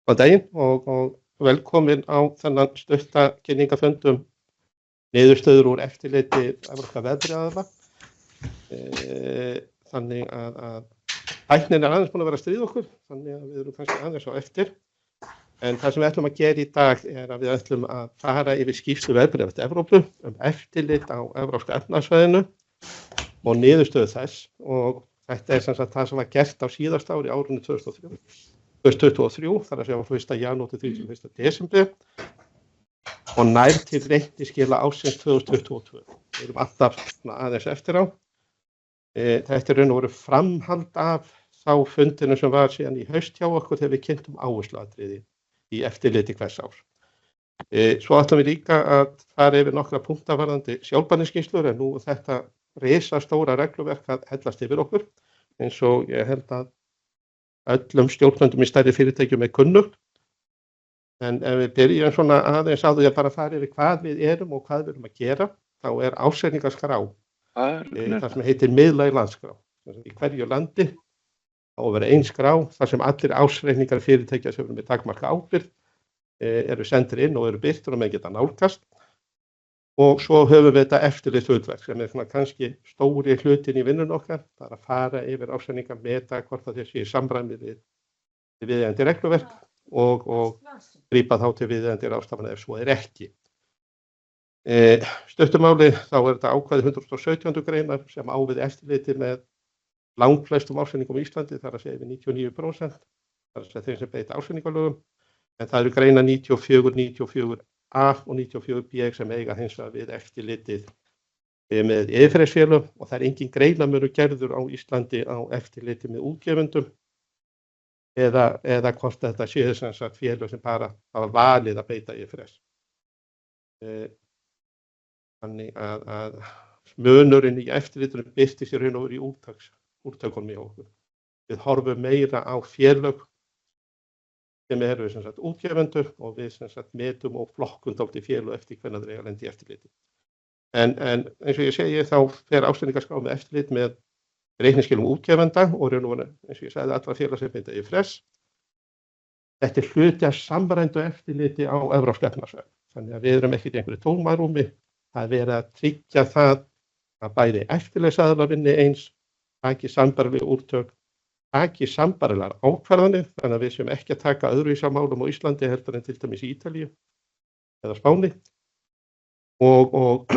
Góðan daginn og velkomin á þennan stutta kynningarfund niðurstöður úr eftirliti evrópska veðbréfaðarla. Þannig að tæknin aðeins búin að vera að stríða okkur, þannig að við erum kannski aðeins á eftir. En það sem við ætlum að gera í dag að við ætlum að fara yfir skýrslu veðbréfað Evrópu eftirlit á evrópska efnahagssvæðinu og niðurstöðu þess, og þetta sem sagt það sem var gert á síðasta ári árinu 2023, þar að segja á 1. janúar til 31. desember og nær til reikningsskila ársins 2022. Við erum alltaf aðeins eftir á. Þetta er raun og veru framhald af þá fundinu sem var síðan í haust hjá okkur þegar við kynntum áhersluatriði í eftirliti hvers árs. Svo ætlum við líka að fara yfir nokkra punkta varðandi sjálfbærniskýrslur, en nú þetta risastóra regluverk að hellast yfir okkur, eins og ég held að öllum stjórnendum í stærri fyrirtækjum kunnugt. En ef við byrjum svona aðeins á því að bara fara yfir hvað við erum og hvað við erum að gera, þá ársreikningaskrá, það sem heitir miðlæg landskrá. Í hverju landi á að vera ein skrá, þar sem allir ársreikningar fyrirtækja sem eru með takmarka ábyrgð eru sendir inn og eru birtir og menn geta nálgast. Og svo höfum við þetta eftirlitshlutverk sem svona kannski stóri hlutin í vinnun okkar, það að fara yfir ársreikninga, meta hvort það sé í samræmi við viðeigandi regluverk og grípa þá til viðeigandi ráðstafana ef svo ekki. Stuttumáli þá þetta ákvæði 117. greinar sem á við eftirliti með langflestum ársreikningum í Íslandi, þar að segja við 99%, þar að segja þeim sem beita ársreikningalögum, en það eru greinar 94, 94A og 94B sem eiga hins vegar við eftirlitið með IFRS-félögum, og það engin greinarmunur gerður á Íslandi á eftirliti með útgefendum eða hvort þetta séu sem sagt félög sem bara hafa valið að beita IFRS. Þannig að munurinn í eftirlitinu birtist í raun og veru í úrtökunum í okkur. Við horfum meira á félög sem eru sem sagt útgefendur og við sem sagt metum og flokkum dálítið félög eftir hvenær þeir eiga að lenda í eftirliti. En eins og ég segi þá fer ársreikningaskrá með eftirlit með reikningsskilum útgefenda og raun og veru, eins og ég sagði, allra félag sem beita IFRS. Þetta er hluti af samræmdu eftirliti á evrópska efnahagssvæðinu. Þannig að við erum ekki í einhverju tómarúmi. Það er verið að tryggja það að bæði eftirlitsaðilar vinni eins, taki sambærileg úrtök, taki sambærilegar ákvarðanir, þannig að við séum ekki að taka öðruvísi á málum á Íslandi heldur en til dæmis í Ítalíu eða Spáni og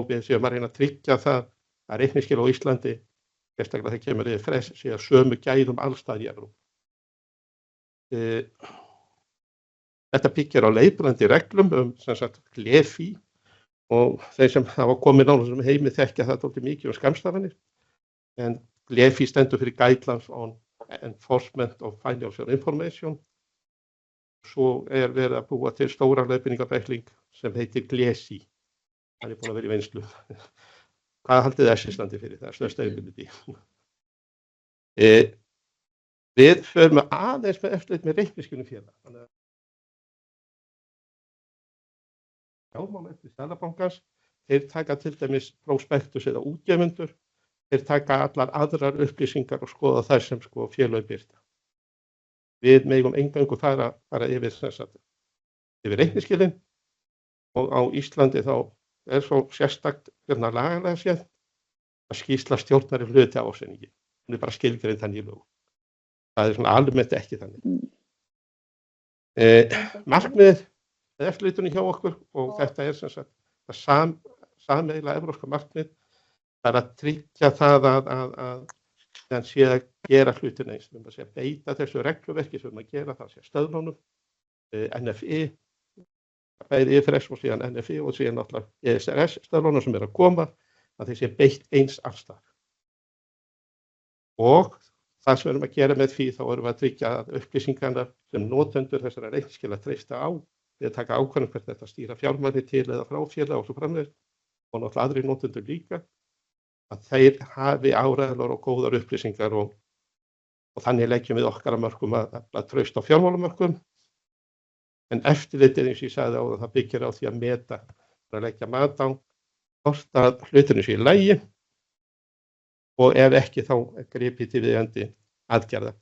við séum að reyna að tryggja það að reikningsskil á Íslandi, sérstaklega þegar kemur IFRS, sé að sömu gæðum alls staðar í Evrópu. Þetta byggir á leiðbeinandi reglum sem sagt GLEFI, og þeir sem hafa komið nánast heimi þekkja það dálítið mikið skammstafanir, en GLEFI stendur fyrir Guidelines on Enforcement of Financial Information. Svo verið að búa til stóra leiðbeiningarbækling sem heitir GLESI. Það er búin að vera í vinnslu. Hvað haldið þessi standi fyrir það? Sustainability. Við förum aðeins með eftirlit með reikningsskilum félaga. Fjármálaeftirlit Seðlabankans, þeir taka til dæmis próspektus eða útgefendur, þeir taka allar aðrar upplýsingar og skoða þær sem félög birta. Við megum eingöngu fara yfir reikningsskilin, og á Íslandi þá svo sérstakt lagalega séð að skýrsla stjórnar hluti af ársreikningi. Hún er bara skilgreind þannig í lögum. Það er svona almennt ekki þannig. Markmiðið með eftirlitinu hjá okkur, og þetta sem sagt það sameiginlega evrópska markmið, það er að tryggja það að þann sé að gera hlutina eins. Við erum að segja beita þessu regluverki sem við erum að gera, það sé stöðlunum, NFI, bæði IFRS og síðan NFI og síðan náttúrulega ESRS stöðlunum sem eru að koma, að þeir sé beitt eins alls staðar. Og það sem við erum að gera með því, þá erum við að tryggja að upplýsingarnar sem notendur þessara reikningsskila treysta á, við að taka ákvörðun hvert þetta stýra fjármagni til eða frá félag og svo framvegis, og náttúrulega aðrir notendur líka, að þeir hafi áreiðanlegar og góðar upplýsingar og þannig leggjum við okkar að mörkum að trausta á fjármálamörkum. En eftirlitið, eins og ég sagði áðan, það byggir á því að meta, að leggja mat á hvort að hlutinu sé í lagi og ef ekki þá gripið til viðeigandi aðgerða.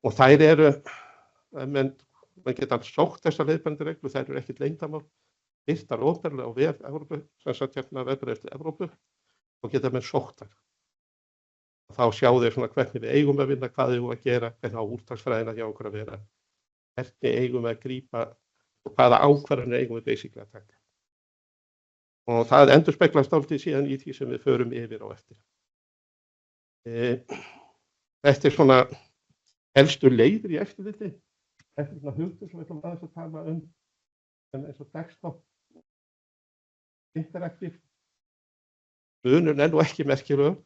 Og þær eru menn geta sótt þessar leiðbeinandi reglur, þær eru ekkert leyndarmál, birtar opinberlega á vef Evrópu, sem sagt verðbréfaeftirlit Evrópu, og geta menn sótt þær. Þá sjá þeir svona hvernig við eigum að vinna, hvað við eigum að gera, hvernig á úrtaksfræðina hjá okkur að vera, hvernig eigum við að grípa og hvaða ákvarðanir eigum við basically að taka. Og það endurspeglast dálítið síðan í því sem við förum yfir á eftir. Þetta svona helstu leiðir í eftirliti. Þetta svona hugtur sem við ætlum aðeins að tala eins og desktop, interaktív. Munurinn nú ekki merkilegur.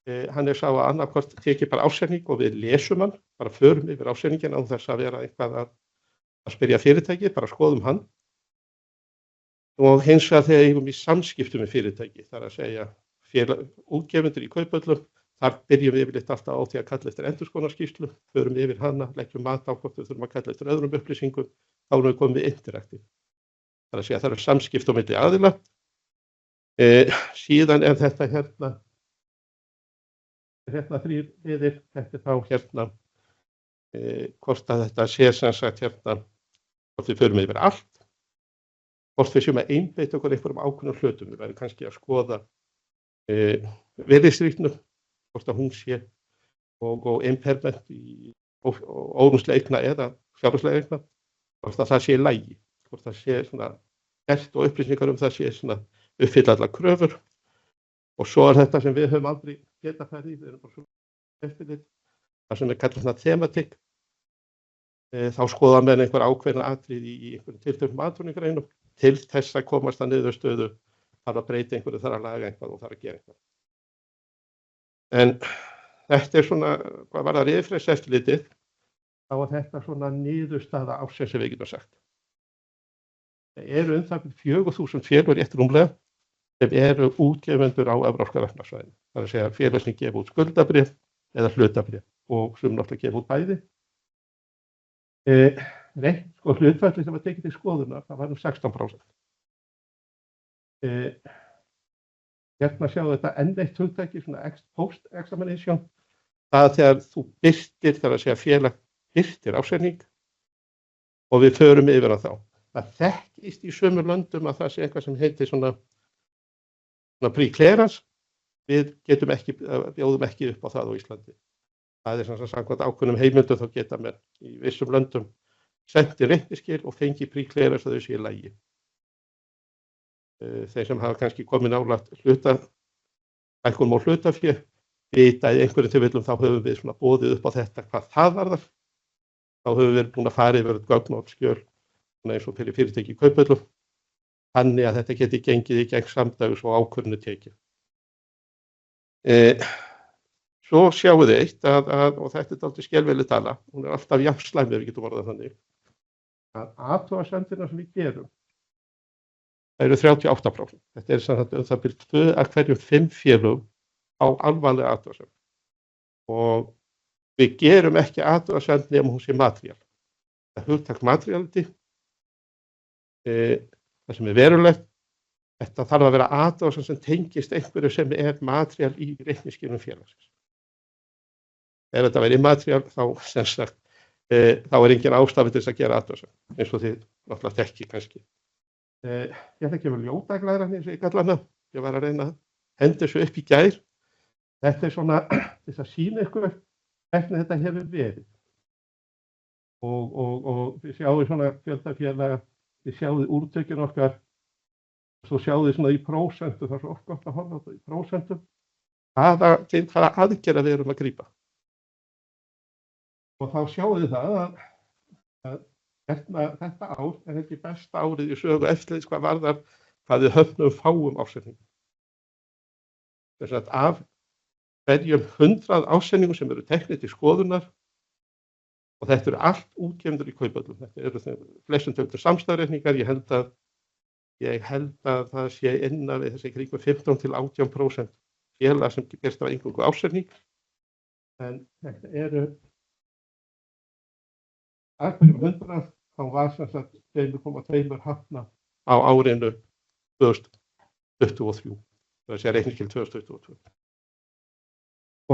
Hann sá að annarkvort tekið bara ásetning og við lesum hann, bara förum yfir ásetningin án þess að vera eitthvað að spyrja fyrirtæki, bara skoðum hann. Og hins vegar þegar eigum í samskiptum með fyrirtæki, þar að segja útgefendur í kaupöllum, þar byrjum við yfirleitt alltaf á því að kalla eftir endurskoðunarskýrslu, förum yfir hana, leggjum mat á hvort við þurfum að kalla eftir öðrum upplýsingum, þá erum við komið interaktív. Þar að segja það eru samskipti á milli aðila. Síðan þetta hérna þrír liðir, þetta þá hvort að þetta sé sem sagt hvort við förum yfir allt, hvort við séum að einbeita okkur einhverjum ákveðnum hlutum. Við værum kannski að skoða virðisrýrnum, hvort að hún sé og impairment í ónúslega eigna eða fjárhagslega eigna, hvort að það sé í lagi, hvort það sé svona gert og upplýsingar það sé svona uppfylla allar kröfur. Og svo þetta sem við höfum aldrei getað farið í, við erum bara svona eftirlit, það sem við kallum svona thematik. Þá skoða menn einhver ákveðna atriði í einhverjum tilteknum atvinnugreinum, til þess að komast að niðurstöðu, þarf að breyta einhverju, þarf að laga eitthvað og þarf að gera eitthvað. En þetta svona, hvað varðar yfirfræðseftirlitið, þá þetta svona niðurstaða ársins sem við getum sagt. Það eru það 4.000 félög rétt rúmlega sem eru útgefendur á Evrópska efnahagssvæðinu. Það er að segja félög sem gefa út skuldabréf eða hlutabréf og sem náttúrulega gefa út bæði. Hlutfallið sem var tekið til skoðunar, það var 16%. Hérna sjáum þetta enn eitt hugtaki, svona post-examination. Það þegar þú birtir, það er að segja félag birtir ásetning og við förum yfir á þá. Það þekkist í sömu löndum að það sé eitthvað sem heitir svona pre-clearance. Við bjóðum ekki upp á það á Íslandi. Það er samkvæmt ákveðnum heimildum, þá geta menn í vissum löndum sendi reikningsskil og fengi pre-clearance að þau séu í lagi. Þeir sem hafa kannski komið nálægt hækkunum á hlutafé, vita í einhverjum tilfellum þá höfum við svona boðið upp á þetta hvað það varðar. Þá höfum við búin að fara yfir gögn og skjöl eins og fyrir fyrirtæki í kaupöllum, þannig að þetta geti gengið í gegn samdægus og ákvörðunu tekið. Svo sjáum við eitt og þetta dálítið skelfileg tala, hún alltaf jafn slæm ef við getum orðað þannig, að athugasemdirnar sem við gerum, það eru 38%. Þetta er það byrjum 2 af hverjum 5 félögum á alvarlega athugasemd. Og við gerum ekki athugasemd nema hún sé materiál. Það hugtak materiality, það sem er verulegt, þetta þarf að vera athugasemd sem tengist einhverju sem er materiál í reikningsskilum félagsins. Ef þetta væri immateriál, þá er engin ástæða til þess að gera athugasemd, eins og þið náttúrulega þekki kannski. Ég ætla ekki að vera ljótaglæran eins og ég kalla hana. Ég var að reyna að henda þessu upp í gær. Þetta svona þess að sýna ykkur hvernig þetta hefur verið. Og við sjáum svona fjöldafélaga, við sjáum úrtökin okkar, svo sjáum við svona í prósentum, það er svo oft gott að horfa á þetta í prósentum, hvaða aðgerða við erum að grípa. Og þá sjáum við það að þetta ár er ekki besta árið í sögu eftirlits hvað varðar hvað við höfnum fáum ásetningum. Þess að af hverjum 100 ásetningum sem eru teknir til skoðunar, og þetta eru allt útgefendur í kaupöllum. Þetta eru flestum tölur samstæðureikningar. Ég held að það sé innan við þessi kringum 15-18% félag sem gerst af eingöngu ásetning. En þetta eru af hverjum 100, þá var sem sagt 2,2 hafna á árinu 2023. Það sé reikningsskil 2022.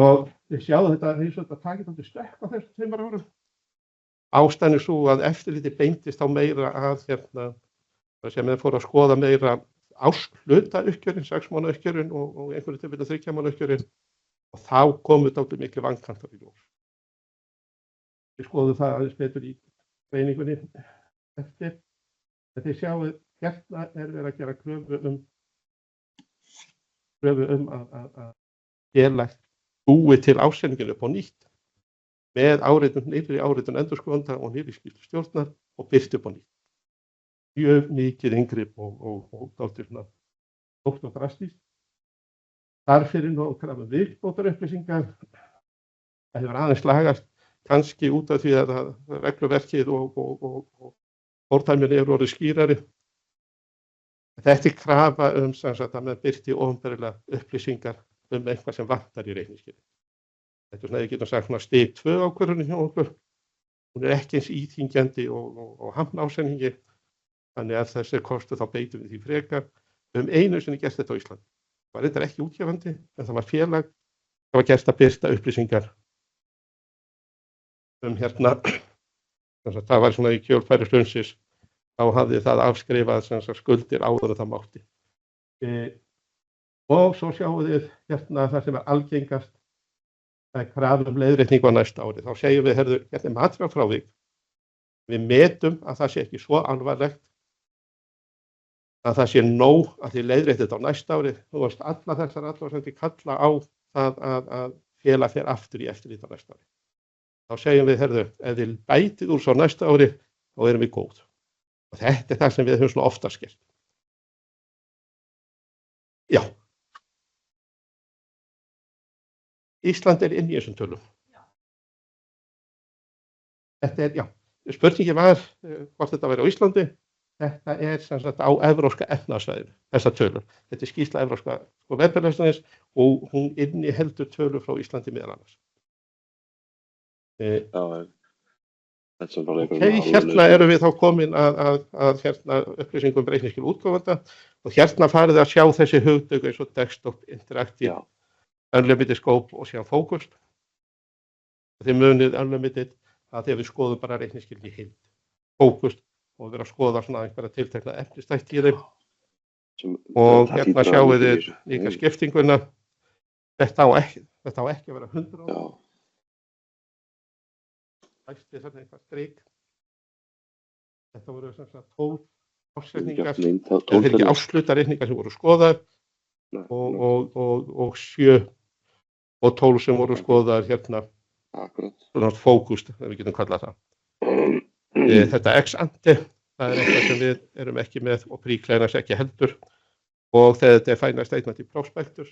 Og við sjáum þetta takir stökk á þessu 2 árum. ástæðan er sú að eftirlitið beindist þá meira að sem þeir fóru að skoða meira árslutauppgjörin, 6 mánaða uppgjörin og einhverju tilfelli 3 mánaða uppgjörin og þá komu dálítið miklir vankantar í ljós. Við skoðum það aðeins betur í greiningunni eftir. En þið sjáið, hérna er verið að gera kröfu um að félag búi til ársreikninginn upp á nýtt með nýrri áritun endurskoðanda og nýrri skýrslu stjórnar og birt upp á nýtt. Mjög mikið inngrip og dálítið svona stórt og drastískt. Þar fyrir nú krafa viðbótarupplýsingar. Það hefur aðeins lagast kannski út af því að regluverkið og fordæmin eru orðið skýrari. Þetta er krafa að menn birti opinberlega upplýsingar eitthvað sem vantar í reikningsskilin. Þetta er svona, ég getum sagt svona stig 2 ákvörðunin hjá okkur. Hún er ekki eins íþyngjandi og hamla ásetningi. Þannig að þessi kostu þá beitum við því frekar. Einu sinni gert þetta á Íslandi. Það var reyndar ekki útgefandi, en það var félag. Það var gert að birta upplýsingar það var svona í kjölfæri hrunsins. Þá hafði það afskrifað skuldir áður en það mátti. Og svo sjáum við það sem er algengast. Það er krafa leiðréttingu á næsta ári. Þá segjum við, hérna er materiálfrávik. Við metum að það sé ekki svo alvarlegt að það sé nóg að þið leiðréttið þetta á næsta ári. Þú veist, alla þessar athugasemdir kalla á það að félag fer aftur í eftirlit á næsta ári. Þá segjum við, ef þið bætið úr svo næsta ári, þá erum við góð. Og þetta er það sem við höfum svona oftast gert. Já. Ísland er inn í þessum tölum. Þetta er, já. Spurningin var hvort þetta væri á Íslandi. Þetta er sem sagt á evrópska efnahagssvæðinu, þessar tölur. Þetta er skýrsla evrópska verðbréfaverslunar og hún inniheldur tölur frá Íslandi meðal annars. Hérna erum við þá komin að upplýsingum reikningsskil útgáfanda og hérna farið að sjá þessi hugtök eins og desktop, interactive, unlimited scope og síðan focused. Þið munið unlimited að þegar við skoðum bara reikningsskil í heild, focused og við erum að skoða svona einhverja tiltekna efnisþætti í þeim. Og hérna sjáum við líka skiptinguna. Þetta á ekki að vera 100 ára. Ætti þarna eitthvað strik. Þetta voru sem sagt 12 ársreikningar, þetta er ekki árshlutareikningar sem voru skoðaðar og 7 og 12 sem voru skoðaðar hérna. Svona fókust, ef við getum kallað það. Þetta ex ante, það er eitthvað sem við erum ekki með og príklæðinars ekki heldur og þegar þetta er final statement í prospectus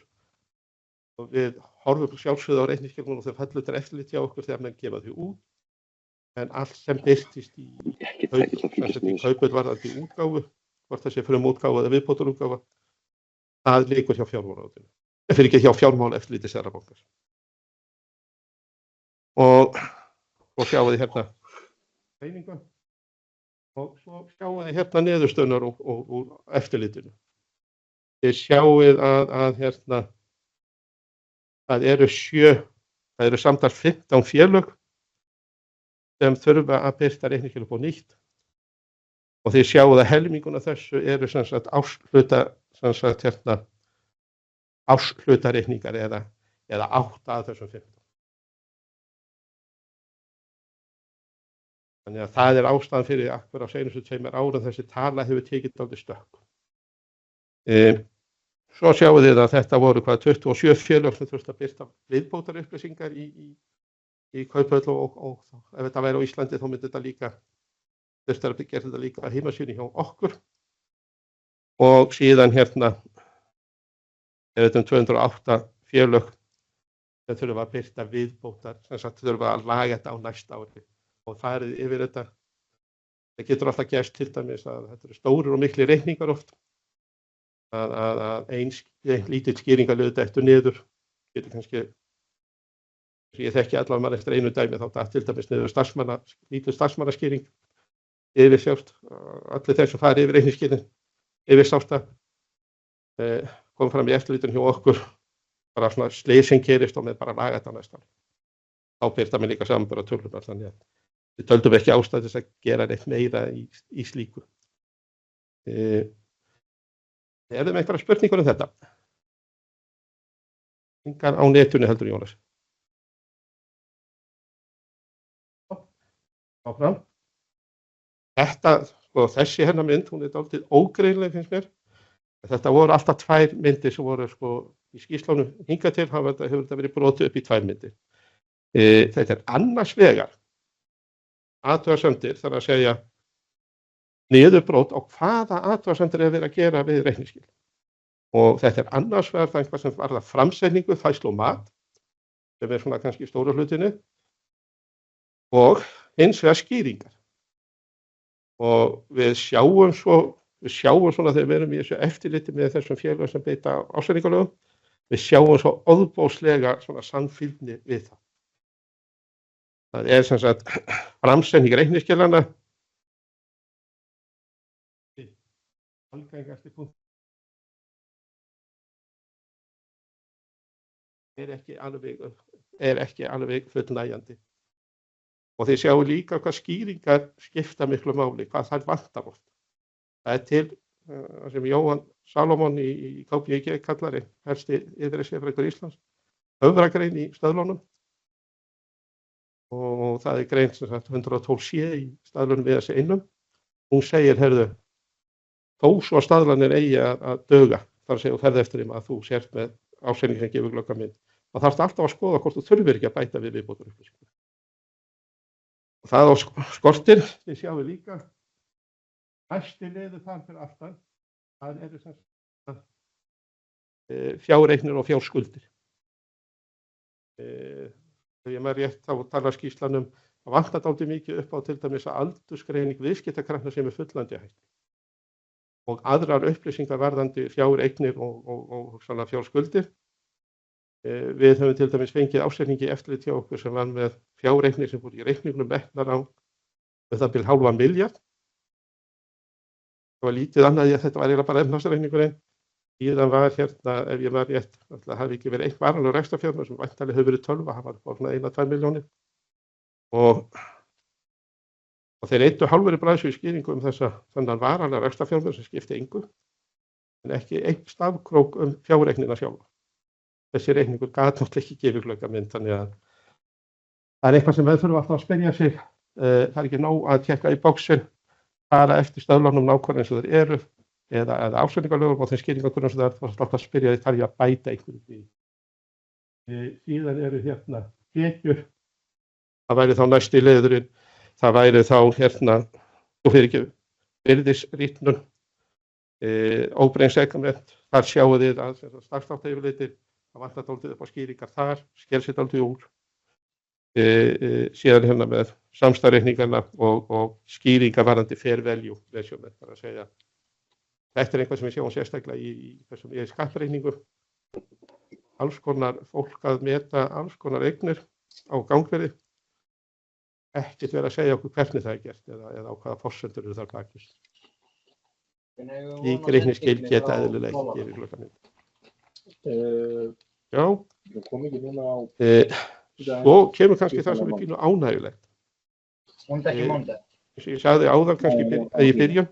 og við horfum sjálfsögðu á reikningsskilum og þau fellur til eftirlit hjá okkur þegar menn gefa þau út en allt sem birtist í kauphöll varðandi útgáfu, hvort það sé frumútgáfa eða viðbótarútgáfa, það liggur hjá fjármálaráðuneytinu. Það fyrir ekki hjá fjármálaeftirliti Seðlabankans. Og sjáum við hérna greiningu og svo sjáum við hérna niðurstöðunar úr eftirlitinu. Þið sjáum að hérna það eru samtals 15 félög sem þurfa að birta reikningsskil upp á nýtt og þið sjáum að helminguna þessu eru sem sagt árshlutareikningar eða 8 af þessum 15. Þannig að það er ástæðan fyrir akkur á seinustu 2 árum þessi tala hefur tekið dálítið stökk. Svo sjáum við að þetta voru 27 félög sem þurftu að birta viðbótarupplýsingar í kauphöll og ef þetta væri á Íslandi þá myndi þetta líka þurftu að gera þetta líka að heimasíðunni hjá okkur. Og síðan hérna er þetta 208 félög sem þurfa að birta viðbótar, sem sagt þurfa að laga þetta á næsta ári. Og farið yfir þetta. Það getur alltaf gerst til dæmis að þetta eru stórir og miklir reikningar oft. Að ein lítill skýringarliður dettur niður. Getur kannski, ég þekki allavega mann eftir einu dæmi, þá datt til dæmis niður lítill starfsmannaskýring yfir sjást. Allir þeir sem farið yfir reikningsskilin, yfir sásta, kom fram í eftirlitun hjá okkur, bara svona slys sem gerist og með bara laga þetta næsta ári. Þá birta mér líka samanburða tölunar, þannig að við töldum ekki ástæðu þess að gera neitt meira í slíku. Er þeim einhverja spurningur þetta? Engar á netinu heldur, Jónas. Áfram. Þetta, sko, þessi hérna mynd, hún dálítið ógreinileg finnst mér. Þetta voru alltaf 2 myndir sem voru, sko, í skýrslunum hingað til hefur þetta verið brotið upp í 2 myndir. Þetta annars vegar athugasemdir, þar að segja niðurbrót á hvaða athugasemdir verið að gera við reikningsskil. Og þetta annars vegar það eitthvað sem varðar framsetningu, færslu og mat, sem svona kannski stóru hlutinu, og hins vegar skýringar. Og við sjáum svona þegar við erum í þessu eftirliti með þessum félögum sem beita ásetningarlögum, við sjáum svo ofboðslega svona samfylgni við það. Það sem sagt framsetning reikningsskilanna algengasti punkt er ekki alveg fullnægjandi. Og þið sjáu líka hvað skýringar skipta miklu máli, hvað þær vantar oft. Það til sem Jóhann Salomon í KPMG kallar helsti yfirlitssérfræðingur Íslands, höfðagrein í stöðlunum. Og það grein sem sagt 112C í staðlunum við þessi einum. Hún segir, heyrðu, þó svo staðlanir eigi að duga, þar að segja og ferð eftir þeim að þú sért með ásetning sem gefur glögga mynd. Og þarfst alltaf að skoða hvort þú þurfir ekki að bæta við viðbótarupplýsingar. Og það á skortir, þið sjáum líka, næsti liður þar fyrir aftan, það eru þess fjárreiknir og fjárskuldir. Þegar ég maður rétt þá talar skýrslan að vantar dálítið mikið upp á til dæmis að aldursgreining viðskiptakrafna sem fullandi hætti. Og aðrar upplýsingar varðandi fjáreignir og fjárskuldir. Við höfum til dæmis fengið ásetningi eftirlit hjá okkur sem var með fjáreignir sem voru í reikningnum metnar á það bil $0,5 milljarð. Það var lítið annað í að þetta var eiginlega bara efnahagsreikningurinn. Síðan var hérna, ef ég maður rétt, það hafi ekki verið eitt varanlegur rekstrarfjármunur sem væntanlega hefur verið 12, það var bara svona 1-2 milljónir. Og þeir eyddu hálfri bræðslu í skýringu þennan varanlegan rekstrarfjármunur sem skipti engu, en ekki einn stafkrók fjárreiknina sjálfa. Þessi reikningur gat náttúrulega ekki gefið glögga mynd, þannig að það er eitthvað sem við þurfum alltaf að spyrja sig. Það er ekki nóg að tékka í bóksin, fara eftir stöðlunum nákvæmlega eins og þeir eru, eða ásetningarlögum og þeim skýringarkunnum sem það er alltaf að spyrja því þarf ég að bæta einhverju því. Síðan eru hérna tekjur, það væri þá næsti liðurinn, það væri þá hérna, þú fyrir ekki, virðisrýrnun, óbrengsekament, þar sjáu þið að starfsþáttayfirlitir, það vantar dálítið upp á skýringar þar, sker sér dálítið úr. Síðan hérna með samstæðreikningarna og skýringar varðandi fair value measurement, þar að segja. Þetta er eitthvað sem við sjáum sérstaklega í þessum skattreikningum. Alls konar fólk að meta alls konar eignir á gangverði. Ekkert verið að segja okkur hvernig það er gert eða á hvaða forsendur eru þar bakist. Slík reikningsskil geta eðlilega ekki gefið glögga mynd. Já. Svo kemur kannski það sem er pínu ánægjulegt. Ég sagði áðan kannski í byrjun,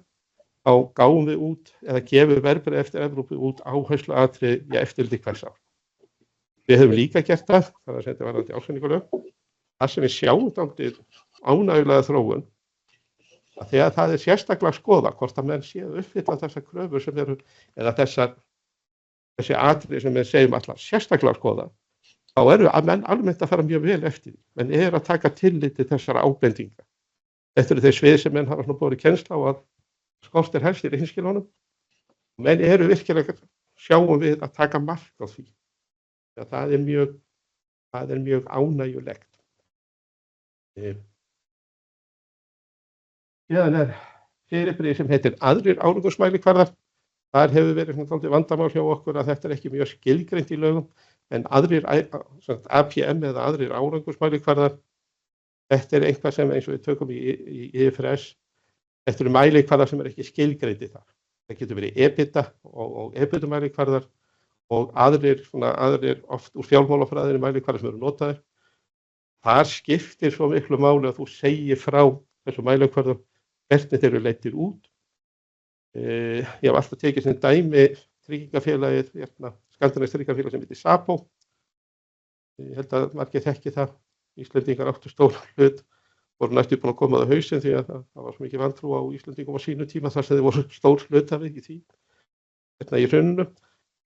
þá gáum við út eða gefum verðbréf eftir Evrópu út áhersluatriði í eftirliti hvers ár. Við höfum líka gert það, þar að setja varðandi ásetningarlög. Það sem við sjáum dálítið ánægjulega þróun, að þegar það er sérstaklega að skoða hvort að menn séu uppfylla þessar kröfur sem eru, eða þessi atriði sem við segjum alltaf sérstaklega að skoða, þá eru að menn almennt að fara mjög vel eftir því. Menn eru að taka tillit til þessara ábendinga. Þetta eru þeir svið sem menn hafa svona borið kennsla á að skortir helst í reikningsskilunum. Menn eru virkilega, sjáum við, að taka mark á því. Það er mjög ánægjulegt. Síðan er fyrirbyrði sem heitir aðrir árangursmælikvarðar. Þar hefur verið svona vandamál hjá okkur að þetta er ekki mjög skilgreint í lögum, en aðrir APM eða aðrir árangursmælikvarðar, þetta er eitthvað sem eins og við tökum í IFRS, þetta eru mælikvarðar sem er ekki skilgreindir þar. Það getur verið EBITDA og EBITDA-mælikvarðar og aðrir oft úr fjármálafræðinni mælikvarðar sem eru notaðir. þar skiptir svo miklu máli að þú segir frá þessu mælikvörðum hvernig þeir eru leiddir út. Ég hef alltaf tekið sem dæmi tryggingafélagið, skandinavískt tryggingafélag sem heitir SAPO. Ég held að margir þekki það. Íslendingar áttu stóran hlut, voru næstum búin að koma á hausinn því að það var svo mikið vantrú á Íslendingum á sínu tíma þar sem þeir voru stór hluthafi í því, í hruninu.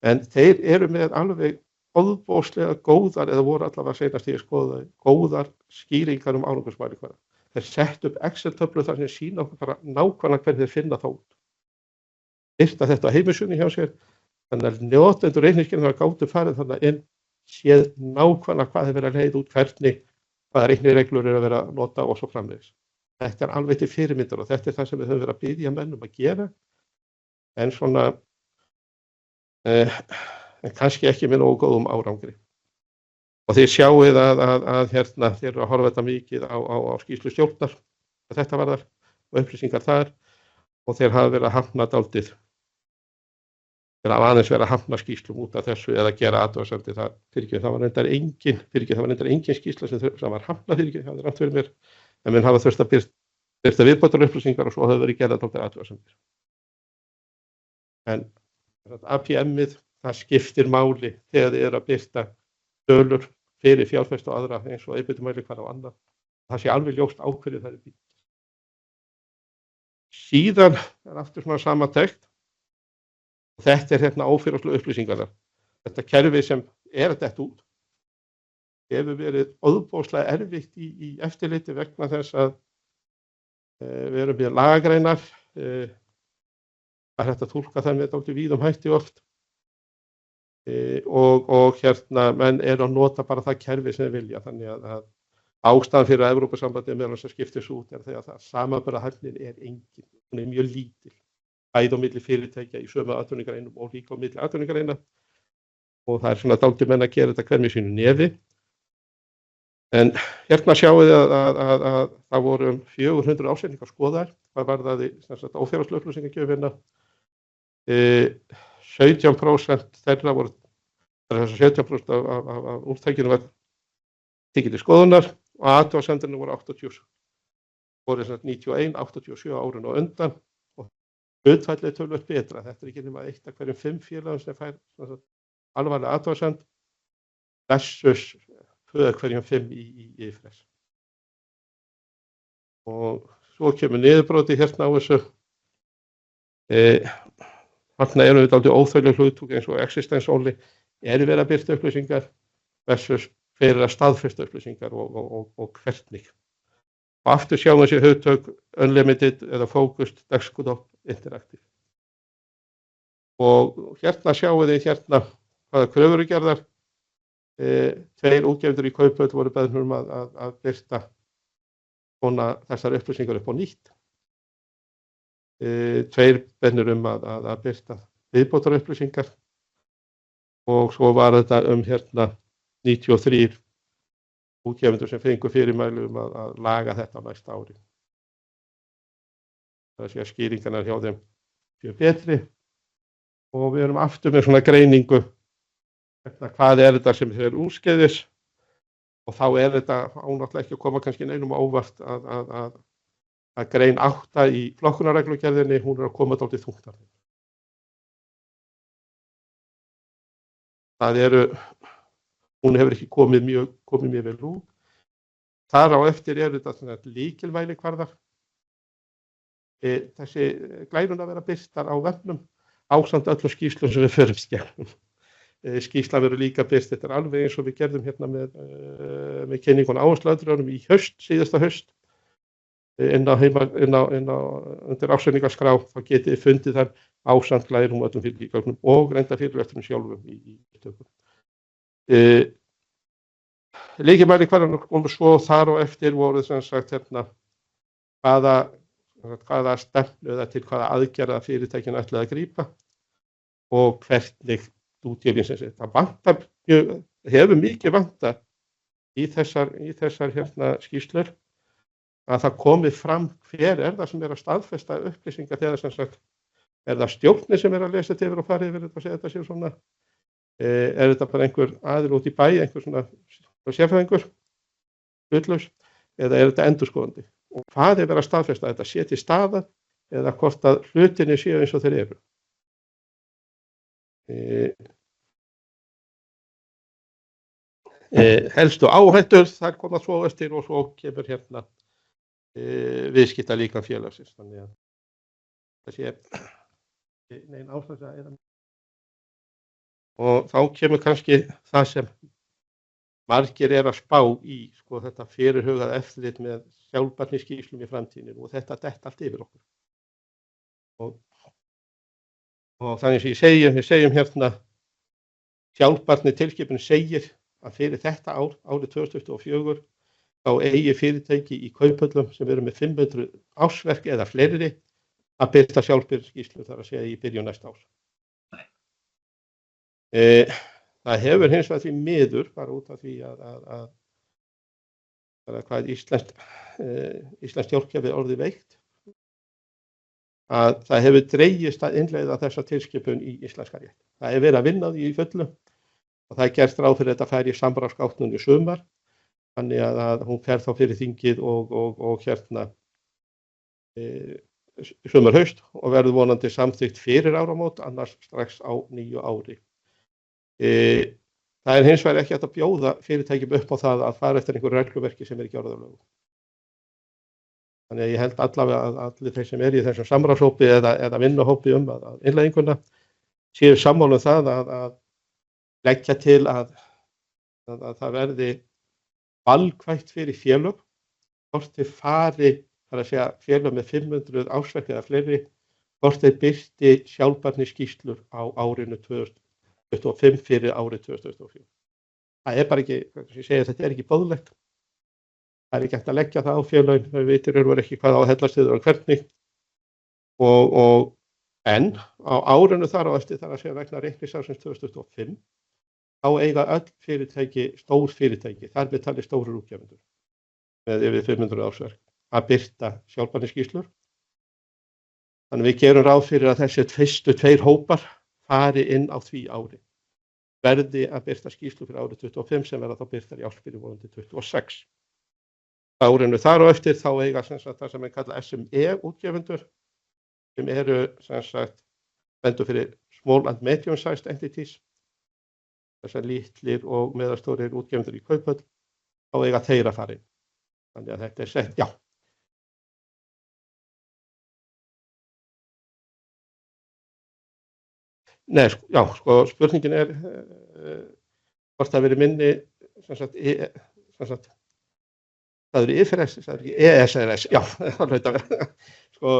En þeir eru með alveg ofboðslega góðar, eða voru allavega seinast í að skoða, góðar skýringar árangursmælikvarða. Þeir sett upp Excel-töflu þar sem sýna okkur bara nákvæmlega hvernig þeir finna þá út. Birta þetta á heimasíðunni hjá sér, þannig að notendur reikningsskilanna gátu farið þannig inn, séð nákvæmlega hvað þeir verið að leiða út, hvernig, hvaða reiknireglur eru að vera að nota og svo framvegis. Þetta er alveg til fyrirmyndar og þetta er það sem við höfum verið að biðja menn að gera, en svona, en kannski ekki með nógu góðum árangri. Og þið sjáið að þeir eru að horfa þetta mikið á skýrslu stjórnar, þetta varðar, og upplýsingar þar, og þeir hafa verið að hafna dálítið. Þeir hafa aðeins verið að hafna skýrslum út af þessu eða gera athugasemdir það. Það var reyndar engin skýrsla sem var hafnað það hafði rangt fyrir mér, en menn hafa þurft að birta viðbótarupplýsingar og svo hafa verið gerðar dálítið athugasemdir. En APM-ið, það skiptir máli þegar þið eru að birta tölur fyrir fjárfesta og aðra eins og EBITDA-mælikvarða og annað. Það sé alveg ljóst á hverju það er byggt. Síðan er aftur svona samantekt. Þetta er ófélagslega upplýsingarnar. Þetta kerfi sem er að detta út hefur verið ofboðslega erfitt í eftirliti vegna þess að við erum með lagagreinar, það er hægt að túlka það með dálítið víðum hætti oft og menn eru að nota bara það kerfi sem þeir vilja. Þannig að ástæðan fyrir að Evrópusambandið meðal þess að skiptis út er þegar það samanburðarhæfnin er engin, hún er mjög lítil. Bæði á milli fyrirtækja í sömu atvinnugreinum og líka á milli atvinnugreina og það er svona dálítið menn að gera þetta hver með sínu nefi. En sjáum við að það voru 400 ásetningar skoðaðar, hvað varðaði ófélagslega upplýsingagjöfina. 17% þeirra voru, þess að 17% af úrtækinu var tekið til skoðunar og athugasemdirnar voru 80, voru 91, 87 árinu á undan. Hlutfallið er töluvert betra. Þetta er ekki nema 1 af hverjum 5 félagum sem fær alvarlega athugasemd versus 2 af hverjum 5 í IFRS. Og svo kemur niðurbroti á þessu. Þarna erum við dálítið óþægileg hugtök eins og existence only. Er verið að birta upplýsingar versus fyrir að staðfesta upplýsingar og hvernig. Og aftur sjáum við þessi hugtök unlimited eða focused, desktop, interactive. Og sjáum við hvaða kröfur eru gerðar. 2 útgefendur í Kauphöll voru beðnir að birta þessar upplýsingar upp á nýtt. 2 beðnir að birta viðbótarupplýsingar og svo var þetta 93 útgefendur sem fengu fyrirmæli að laga þetta á næsta ári. Það sé að skýringarnar hjá þeim séu betri og við erum aftur með svona greiningu hvað er þetta sem er úrskeiðis og þá er þetta ánáttúrulega ekki að koma kannski neinum óvart að grein 8 í flokkunarreglugerðinni, hún er að koma dálítið þungt af þeim. Hún hefur ekki komið mjög vel út. Þar á eftir þetta lykilmælikvarðar. Þessi glænun að vera birtar á vefnum ásamt öllum skýrslum sem við förum gegnum. Skýrslan verður líka birt, þetta er alveg eins og við gerðum með kynningun áhersluatriðunum í síðasta haust. Undir ársreikningaskrá þá getið þið fundið þar ásamt glænum öllum fylgigögnum og reyndar fyrirlesturinn sjálfum í tökum. Lykilmælikvarðarnir komu svo þar og eftir voru sem sagt hvaða stefnu eða til hvaða aðgerða fyrirtækin ætlaði að grípa og hvernig útgefin sem sagt. Það hefur mikið vantað í þessar skýrslur að það komið fram hver er það sem er að staðfesta upplýsingar þegar sem sagt er það stjórnin sem er að lesa þetta yfir og fara yfir þetta og segja þetta séu svona. Er þetta bara einhver aðili út í bæ, einhver svona sérfræðingur hlutlaus eða er þetta endurskoðandi? Og hvað er verið að staðfesta, að þetta sé til staðar eða hvort að hlutinni séu eins og þeir eru? Helstu áhættur, þær koma svo eftir og svo kemur hérna viðskiptalíkan félagsins. Þannig að það sé nein ástæða að eða. Og þá kemur kannski það sem margir er að spá í, sko, þetta fyrirhugað eftirlit með sjálfbærniskýrslum í framtíðinni og þetta detta allt yfir okkur. Og þannig sem við segjum hérna, sjálfbærnitilskipunin segir að fyrir þetta árið 2024, þá eigi fyrirtæki í Kauphöllum sem eru með 500 ársverk eða fleiri að birta sjálfbærniskýrslu, þar að segja í byrjun næsta árs. Það hefur hins vegar því miður, bara út af því að íslenskt stjórnkerfi er orðið veikt, að það hefur dregist að innleiða þessa tilskipun í íslenska rétt. Það er verið að vinna því í fullu og það er gert ráð fyrir þetta færi í samráðsgáttunum í sumar, þannig að hún fer þá fyrir þingið og hérna sumar haust og verður vonandi samþykkt fyrir áramót, annars strax á nýju ári. Það er hins vegar ekki hægt að bjóða fyrirtækjum upp á það að fara eftir einhverju regluverki sem er ekki orðið á lögum. Þannig að ég held allavega að allir þeir sem eru í þessum samráðshópi eða vinnuhópi að innleiðinguna séu sammála um það að leggja til að það verði valkvætt fyrir félög, hvort þeir fari, þar að segja félög með 500 ársverk eða fleiri, hvort þeir birti sjálfbærniskýrslur á árinu 2025 fyrir árið 2024. Það er bara ekki, ég segi þetta er ekki boðlegt. Það er ekki hægt að leggja það á félögin, þau veitir ekki hvað á að hellast yfir og hvernig. En á árinu þar á eftir, þar að segja vegna reikningsársins 2025, þá eiga öll fyrirtæki, stór fyrirtæki, þar með talið stórir útgefendur, með yfir 500 ársverk, að birta sjálfbærniskýrslur. Þannig við gerum ráð fyrir að þessi fyrstu 2 hópar fari inn á því ári. Verði að birta skýrslu fyrir árið 25 sem verða þá birtar í ársbyrjun vonandi 26. Árinu þar á eftir þá eiga það sem er kallað SME útgefendur, sem eru stendur fyrir Small and Medium Sized Entities, þessar litlir og meðalstórir útgefendur í Kauphöll, þá eiga þeir að fara inn. Þannig að þetta er sett, já. Nei, já, sko, spurningin er hvort það verið minni, það eru IFRS, það er ekki ESRS, já, það hlaut að vera. Sko,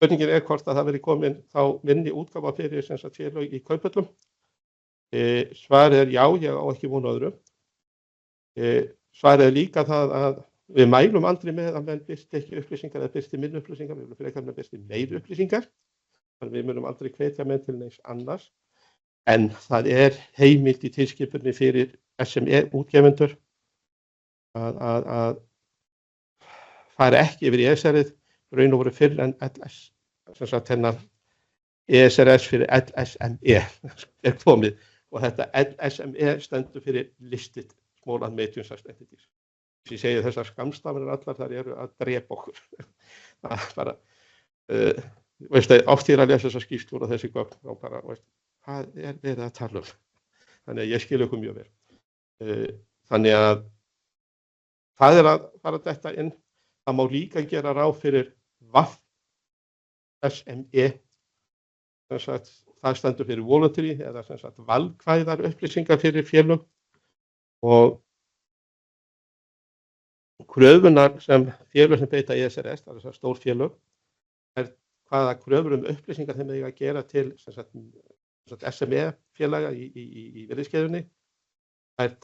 spurningin er hvort að það verið komin þá minni útgáfa fyrir félög í Kauphöllum. Svarið er já, ég á ekki von á öðru. Svarið er líka það að við mælum aldrei með að menn birti ekki upplýsingar eða birti minni upplýsingar, við viljum frekar með birti meiri upplýsingar. Þannig við munum aldrei hvetja menn til neins annars. En það er heimild í tilskipuninni fyrir SME útgefendur að fara ekki yfir ESR-ið, raun og veru fyrr en LS, sem sagt hennar ESRS fyrir LSME er komið og þetta LSME stendur fyrir Listed Small and Medium Sized Entities. Ég segi þessar skammstafanir allar þar eru að drepa okkur. Það er bara, oft ég að lesa þessar skýrslur og þessi gögn og bara, hvað er verið að tala um? Þannig að ég skil ykkur mjög vel. Þannig að það er að fara þetta inn. Það má líka gera ráð fyrir VAF SME, það stendur fyrir voluntary eða valkvæðar upplýsingar fyrir félög og kröfunar sem félög sem beita ESRS, það er stór félög, hvaða kröfur upplýsingar þeim eiga að gera til SME félaga í virðiskeiðunni. Það er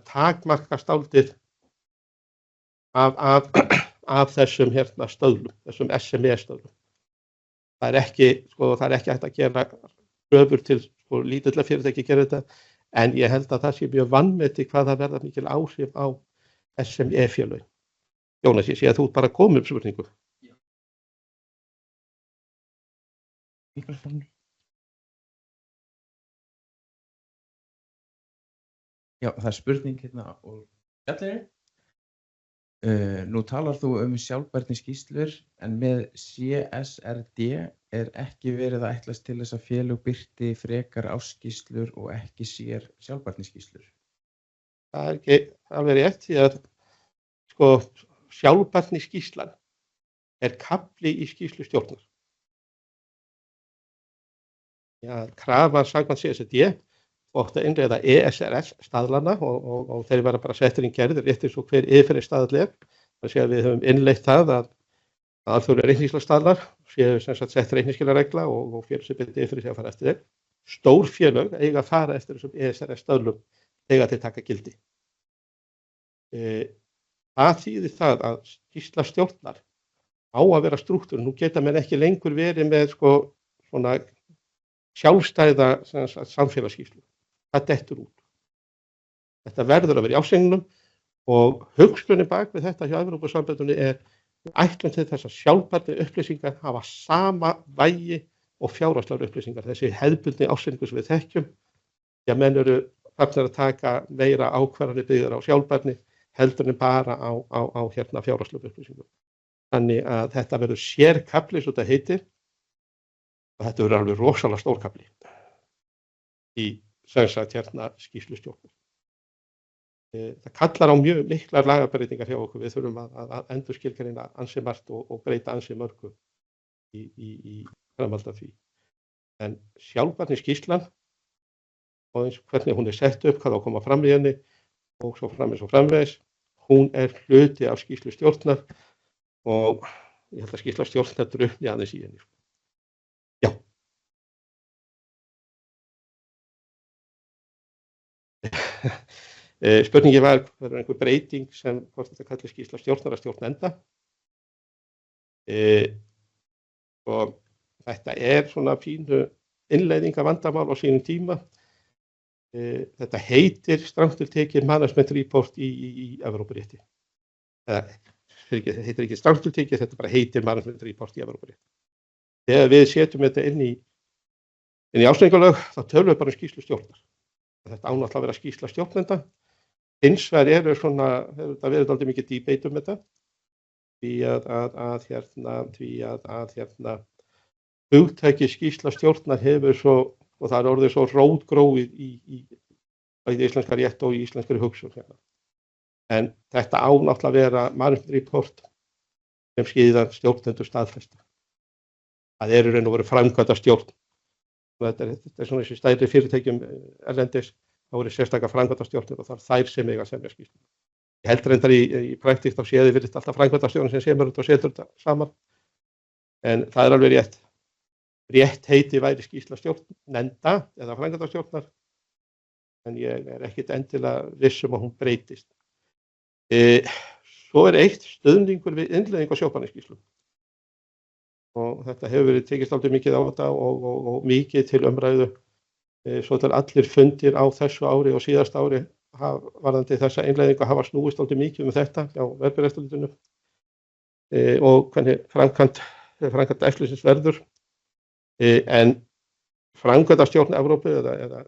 takmarkast áldið af þessum stöðlum, þessum SME stöðlum. Það er ekki hægt að gera kröfur til lítilla fyrirtæki að gera þetta, en ég held að það sé mjög vanmeti hvað það verða mikil áhrif á SME félögin. Jónas, ég sé að þú ert bara komið spurningu. Já, það spurning hérna úr fjallinu. Nú talar þú sjálfbærniskýrslur en með CSRD ekki verið að ætlast til þess að félög birti frekar ársskýrslur og ekki sér sjálfbærniskýrslur. Það ekki alveg rétt því að sko, sjálfbærniskýrslan kafli í skýrslustjórnar. Já, krafa samkvæmt CSRD átti að innleiða ESRS staðlana og þeir verða bara settir inn gerðir rétt eins og hver yfirferð staðall Það sé að við höfum innleitt það að alþjóðlegir reikningsskilastaðlar séu sem sagt sett reikningsskilaregla og félög sem byrja yfirferð sé að fara eftir þeim. Stór félög eiga að fara eftir þessum ESRS staðlum eiga til taka gildi. Það þýðir það að skýrslustjórnar á að vera strúktúr. Nú geta menn ekki lengur verið með svona sjálfstæða samfélagsskýrslu. Það dettur út. Þetta verður að vera í ársreikningnum og hugsunin bak við þetta hjá Evrópusambandinu ætlun til þess að sjálfbærni upplýsingar hafa sama vægi og fjárhagslegar upplýsingar. Þessi hefðbundni ársreikningur sem við þekkjum, því að menn eru farnir að taka meira ákvarðanir byggðar á sjálfbærni heldur en bara á fjárhagslegum upplýsingum. Þannig að þetta verður sérkafli, svo þetta heitir, og þetta verður alveg rosalega stórkafli í skýrslustjórnar. Það kallar á mjög miklar lagabreytingar hjá okkur. Við þurfum að endurskilgreina ansi margt og breyta ansi mörgu í framhaldi af því. En sjálfbærniskýrslan og eins hvernig hún sett upp, hvað á að koma fram í henni og svo framvegis, hún hluti af skýrslustjórnar og ég held að skýrslustjórnar drukkni aðeins í henni. Já. Spurningin var, verður einhver breyting sem hvort þetta kallar skýrslustjórnar að stjórnenda. Og þetta svona pínu innleiðingarvandamál á sínum tíma. Þetta heitir strangt til tekið management report í Evrópurétti. Þetta heitir ekki strangt til tekið, þetta bara heitir management report í Evrópurétti. Þegar við setjum þetta inn í ársreikningalög, þá tölum við bara skýrslustjórnar. Þetta ánáttúrulega að vera skýrsla stjórnenda. Hins vegar hefur þetta verið dálítið mikið debate þetta, því að hugtækið skýrsla stjórnar hefur svo, og það orðið svo rótgróið í íslenska rétt og í íslenskari hugsun. En þetta ánáttúrulega að vera management report sem síðan stjórnendur staðfesta. Það í raun og veru framkvæmda stjórn. Þetta svona þessi stærri fyrirtækjum erlendis, þá eru sérstakar framkvæmdastjórnir og það þær sem eiga að semja skýrslur. Ég held reyndar í praktík þá séði virðist alltaf framkvæmdastjórnin sem semur þetta og setur þetta saman. En það alveg rétt. Rétt heiti væri skýrsla stjórnenda eða framkvæmdastjórnar, en ég ekkert endilega viss að hún breytist. Svo eitt stuðningur við innleiðingu á sjálfbærniskýrslum. Og þetta hefur verið tekist aldrei mikið á þetta og mikið til umræðu. Svo þetta allir fundir á þessu ári og síðasta ári varðandi þessa innleiðingu hafa snúist aldrei mikið þetta hjá verðbréfaeftirlitinu og hvernig framkvæmd eftirlitsins verður. En framkvæmdastjórn Evrópu eða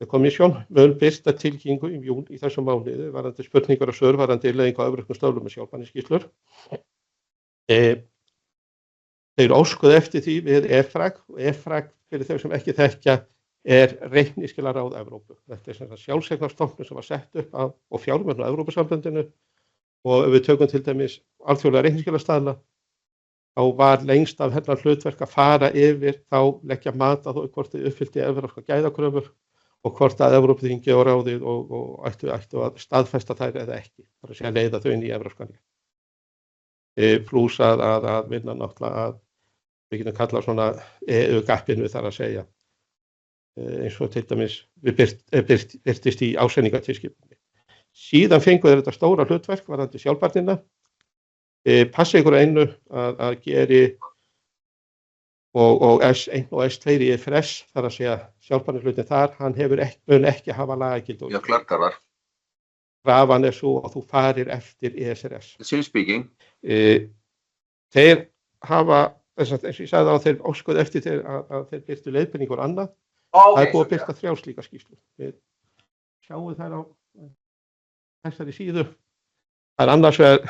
komissjón mun birta tilkynningu í júní í þessum mánuði varðandi spurningar og svör varðandi innleiðingu á evrópskum stöðlum með sjálfbærniskýrslur. Þeir óskuðu eftir því við EFRAG og EFRAG fyrir þau sem ekki þekkja reikningsskilaráð Evrópu. Þetta sjálfseignarstofnun sem var sett upp og fjármögnuð á Evrópusambandinu og ef við tökum til dæmis alþjóðlega reikningsskilastaðla þá var lengst af hennar hlutverk að fara yfir þá leggja mat að hvort þið uppfyllti evrópska gæðakröfur og hvort að Evrópuþingið og ráðið og ættu að staðfesta þær eða ekki. Það er að segja leiða þau inn í evrópskan rétt. Plús að vinna náttúrulega að við getum kallað svona EU-gappinu þar að segja eins og til dæmis við birtist í ásetningatilskipuninni. Síðan fengu þeir þetta stóra hlutverk varðandi sjálfbærnina. Passi ykkur einu að geri og S1 og S2 í IFRS þar að segja sjálfbærnishlutin þar, hann mun ekki hafa lagagildi. Já, klárkarvar. Krafan svo að þú farir eftir ESRS. Same speaking. Þeir hafa, eins og ég sagði á þeir óskuðu eftir að þeir byrtu leiðbeiningur annað. Það búið að byrta 3 slíkar skýrslur. sjáu þær á þessari síðu. Það annars vegar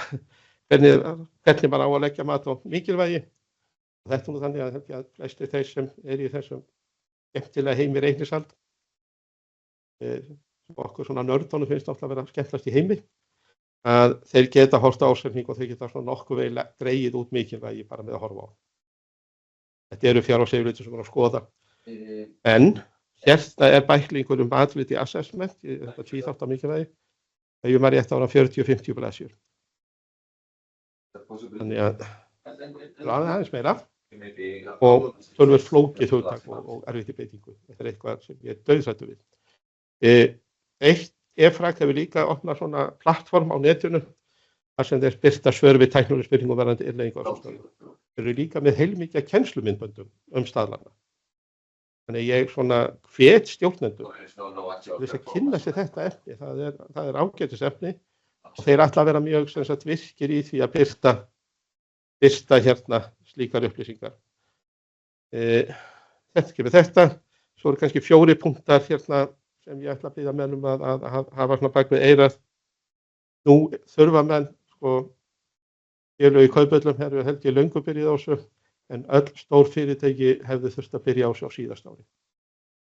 hvernig maður á að leggja mat á mikilvægi. Þetta nú þannig að flestir þeir sem í þessum skemmtilega heimi reiknisald, okkur svona nördunum finnst alltaf að vera skemmtilegast í heimi, að þeir geta horft á ásetning og þeir geta svona nokkuð vel dregið út mikilvægi bara með að horfa á. Þetta eru fjárhagsyfirlitir sem við erum að skoða. En hérna bæklingur maturity assessment, þetta tvíþátta mikilvægi, það maður rétt ára 40-50 blaðsjur. Þannig að aðeins meira og töluvert flókið hugtak og erfitt í beitingu. Þetta eitthvað sem ég dauðhræddur við. EFRAG hefur líka opnað svona plattform á netinu þar sem þeir birta svör við tæknilegum spurningum varðandi innleiðingu á þessum stöðum. Þeir eru líka með heilmikið kennslumyndböndum staðlana. Þannig ég svona hvet stjórnendur til þess að kynna sér þetta efni. Það er ágætis efni og þeir ætla að vera mjög virkir í því að birta hérna slíkar upplýsingar. Þetta kemur þetta. Svo eru kannski 4 punktar hérna sem ég ætla að biðja menn að hafa svona bak við eyrað. Nú þurfa menn, félög í Kauphöllum held ég löngu byrjuð á þessu, en öll stór fyrirtæki hefðu þurft að byrja á þessu á síðasta ári.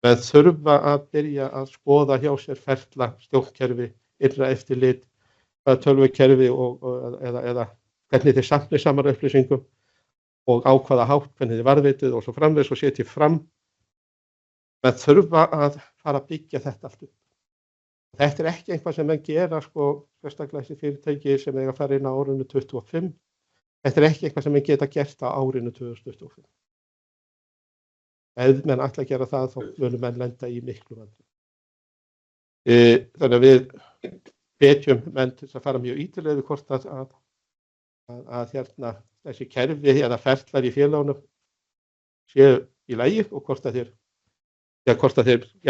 Menn þurfa að byrja að skoða hjá sér ferla, stjórnkerfi, innra eftirlit, tölvukerfi eða hvernig þeir safni saman upplýsingum og á hvaða hátt, hvernig þeir varðveituð og svo framvegis og setja fram. Menn þurfa að fara að byggja þetta allt upp. Þetta ekki eitthvað sem menn gera, sérstaklega þessi fyrirtæki sem eiga að fara inn á árinu 2025. Þetta ekki eitthvað sem menn geta gert á árinu 2025. Ef menn ætla að gera það, þá munu menn lenda í miklu vandræðum. Þannig að við hvetjum menn til að fara mjög ítarlega við hvort að hérna þessi kerfi eða ferlar í félögunum séu í lagi og hvort að þeir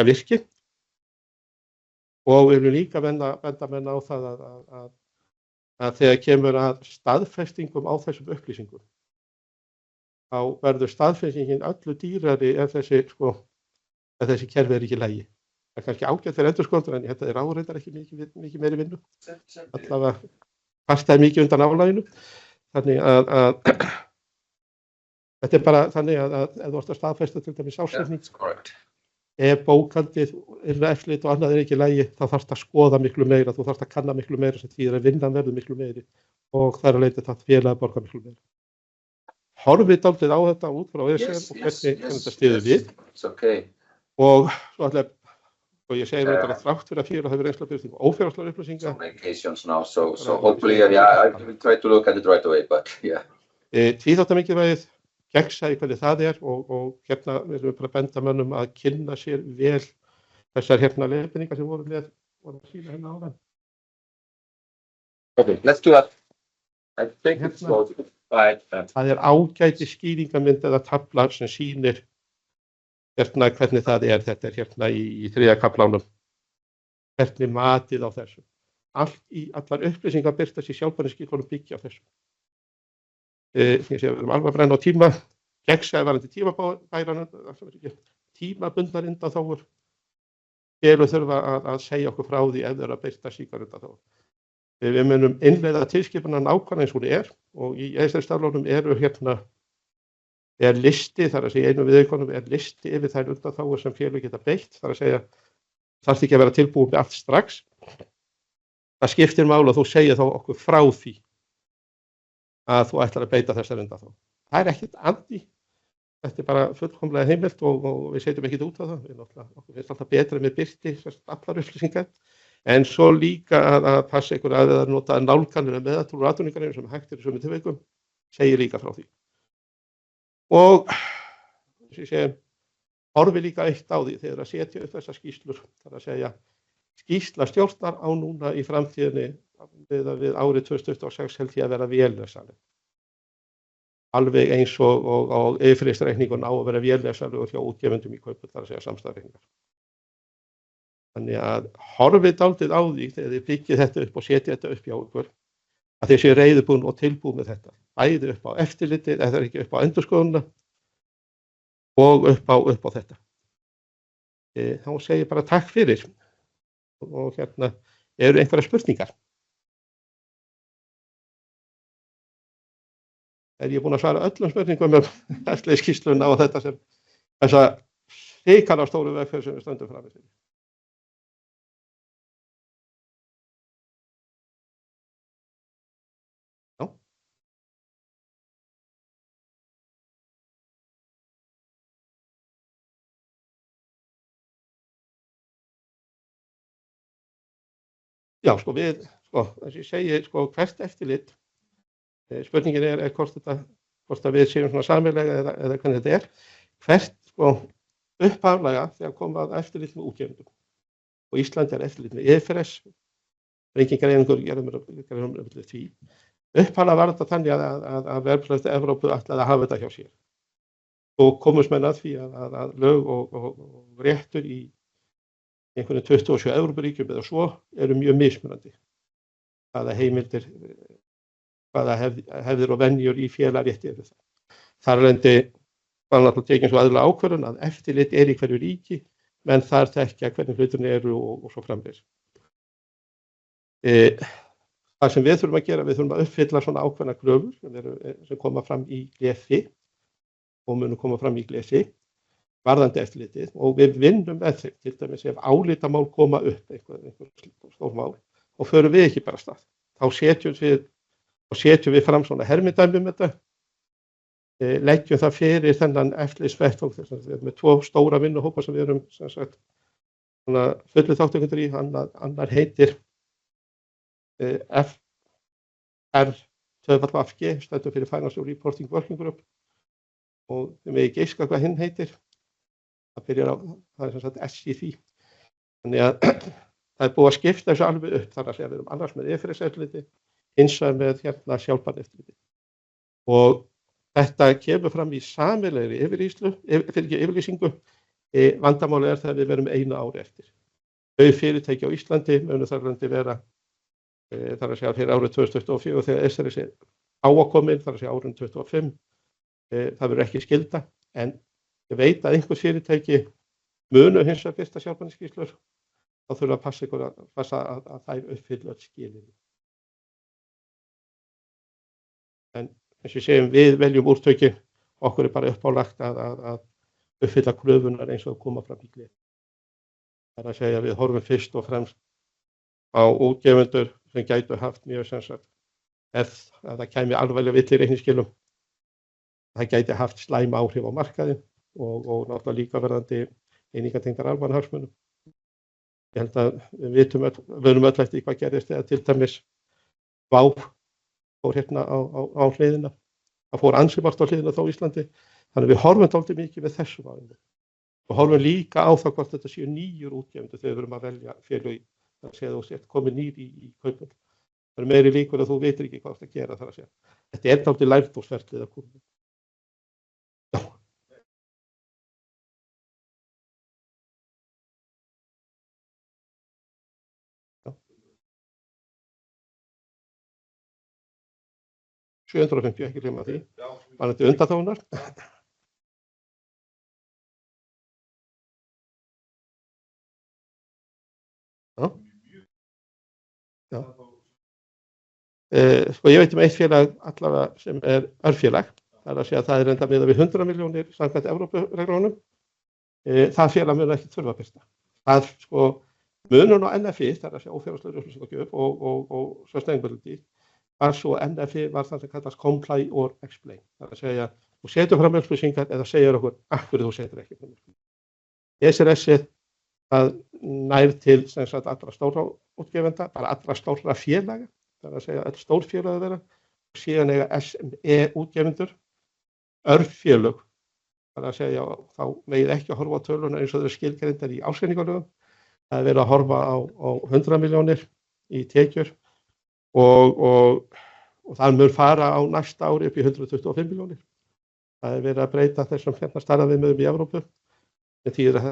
virki. Og við viljum líka benda menn á það að þegar kemur að staðfestingum á þessum upplýsingum, þá verður staðfestingin öllu dýrari ef þessi kerfi ekki í lagi. Það kannski ágætt fyrir endurskoðendur, en þetta áreitar ekki mikið meiri vinnu. Allavega kvartaði mikið undan álaginu. Þannig að þetta bara þannig að ef þú ert að staðfesta til dæmis ásetning, ef bókhaldið, innra eftirlit og annað ekki í lagi, þá þarfst að skoða miklu meira, þú þarfst að kanna miklu meira sem þýðir að vinnan verður miklu meiri og þar að leita það félagið að borga miklu meira. Horfið dálítið á þetta út frá ESR og hvernig þetta styður við. Og svo alltaf, og ég segir þetta að þrátt fyrir að félag hefur reynslu af birtingu ófjárhagslegra upplýsinga. So hopefully, I will try to look at it right away, but yeah. Tvíþáttamikilvægið, gegnsæi hvernig það og hérna við erum bara að benda mönnum að kynna sér vel þessar hérna leiðbeiningar sem voru að sína hérna áðan. Okay, let's do that. I think it's about right. Það ágæti skýringamynd eða tafla sem sýnir hérna hvernig það þetta hérna í 3. kaflanum. Hvernig matið á þessu. Allar upplýsingar birtast í sjálfbærniskilyrðunum byggja á þessu. Við erum alveg að brenna á tíma, gegnsæi varðandi tímabundnar undanþágur. Félög þurfa að segja okkur frá því ef þeir eru að birta slíkar undanþágur. Við munum innleiða tilskipunar nákvæmlega eins og hún og í ESR-staflunum er listi, þar að segja einu viðaukanum listi yfir þær undanþágur sem félög geta beitt, þar að segja þarf ekki að vera tilbúin með allt strax. Það skiptir máli að þú segja þá okkur frá því að þú ætlar að beita þessar undanþágu. Það ekkert andi. Þetta bara fullkomlega heimilt og við setjum ekkert út af það. Okkur finnst alltaf betra með birti allar upplýsingar. En svo líka að passa ykkur að það nota nálganir með það úr atvinnuleikanum sem hægt í sömu tilvikum, segir líka frá því. Og horfi líka eitt á því þegar að setja upp þessar skýrslur. Það að segja skýrsla stjórnar á núna í framtíðinni við árið 2026 held ég að vera véllesanleg. Alveg eins og yfirlýsreikningun á að vera véllesanlegur hjá útgefendum í Kauphöll, þar að segja samstæðreikningar. Þannig að horfið dálítið á því þegar þið byggið þetta upp og setja þetta upp hjá ykkur, að þið séu reiðubúin og tilbúin með þetta. Bæði upp á eftirlitið, eða ekki upp á endurskoðunina og upp á þetta. Þá segi ég bara takk fyrir. og eru einhverjar spurningar? Er ég búinn að svara öllum spurningum skýrsluna og þessa hrikalega stóru vegferð sem við stöndum frammi fyrir? Já. Já, eins og ég segi, hvert eftirlit, spurningin er hvort að við séum svona sameiginlega eða hvernig þetta er, hvert upphaflega þegar kom að eftirlit með útgefendum og Ísland er eftirlit með IFRS, breytingareiningur gerðum því. Upphaflega var þetta þannig að Verðbréfastofa Evrópu ætlaði að hafa þetta hjá sér. Og komust menn að því að lög og réttur í einhvern 27 Evrópuríkjum eða svo eru mjög mismunandi. Hvaða heimildir, hvaða hefðir og venjur í félagarétti eru það. Þar af leiðandi var náttúrulega tekin svo aðallega ákvörðun að eftirlit er í hverju ríki, menn þar þekkja hvernig hluturinn eru og svo framvegis. Það sem við þurfum að gera, við þurfum að uppfylla svona ákveðna kröfur sem koma fram í GLESI og munu koma fram í GLESI varðandi eftirlitið og við vinnum með þeim, til dæmis ef álitamál koma upp einhver stór mál og förum við ekki bara af stað. Þá setjum við fram svona hermidæmi með þetta, leggjum það fyrir þennan eftirlitsvettvang, við erum með 2 stóra vinnuhópa sem við erum fullu þátttakendur í, annar heitir FR2FG, stendur fyrir Financial Reporting Working Group og við megum giska hvað hinn heitir. Það er SCC. Þannig að það er búið að skipta þessu alveg upp, þar að segja við erum annars með IFRS-eftirliti, hins vegar með sjálfbærni-eftirliti. Og þetta kemur fram í sameiginlegri yfirlýsingu. Vandamálið er það við verum einu ári eftir. Þau fyrirtæki á Íslandi munu þar landi vera, þar að segja fyrir árið 2024 þegar SRS er ákomin, þar að segja árið 2025. Það verður ekki skylda, en ég veit að einhver fyrirtæki munu hins vegar birta sjálfbærniskýrslur, þá þurfa að passa að þær uppfylla öll skilyrði. En eins og ég segjum, við veljum úrtökin, okkur er bara uppálagt að uppfylla kröfunar eins og koma fram í GLESI. Það er að segja að við horfum fyrst og fremst á útgefendur sem gætu haft mjög ef það kæmi alvarlega vill í reikningsskilum, það gæti haft slæm áhrif á markaðinn og náttúrulega líka verðandi einingatengdar almannahagsmunum. Ég held að við verum öll eftir hvað gerðist þegar til dæmis WOW fór á hliðina. Það fór ansi margt á hliðina þó Íslandi. Þannig að við horfum dálítið mikið við þessu málum. Og horfum líka á það hvort þetta séu nýjur útgefendur þegar við verum að velja félög, það sé að þú sért komið nýr í kaupin. Það er meiri líkur að þú veitir ekki hvað það gera þar að segja. Þetta er dálítið lærdómsferlið að koma. Já. 750, ekki glemma því. Var þetta undanþágunar? Já. Ég veit eitt félag allavega sem er örfélag. Það er að segja að það er enda miðað við 100 milljónir samkvæmt Evrópureglunum. Það félag mun ekki þurfa að birta. Það munun á NFI, það er að segja ófélagslegur upplýsingagjöf og sustainability, var svo NFI var það sem kallast comply or explain. Það er að segja, þú setur fram upplýsingar eða segir okkur af hverju þú setur ekki fram upplýsingar. SRS-ið það nær til allra stóra útgefenda, bara allra stóra félaga, það er að segja öll stór félög þeirra, og síðan eiga SME útgefendur, örfélög, það er að segja þá megið ekki að horfa á töluna eins og þau skilgreindir í ársreikningalögum. Það er verið að horfa á 100 milljónir í tekjur og það mun fara á næsta ári upp í 125 milljónir. Það er verið að breyta þessum stærðarviðmiðum í Evrópu. Það þýðir að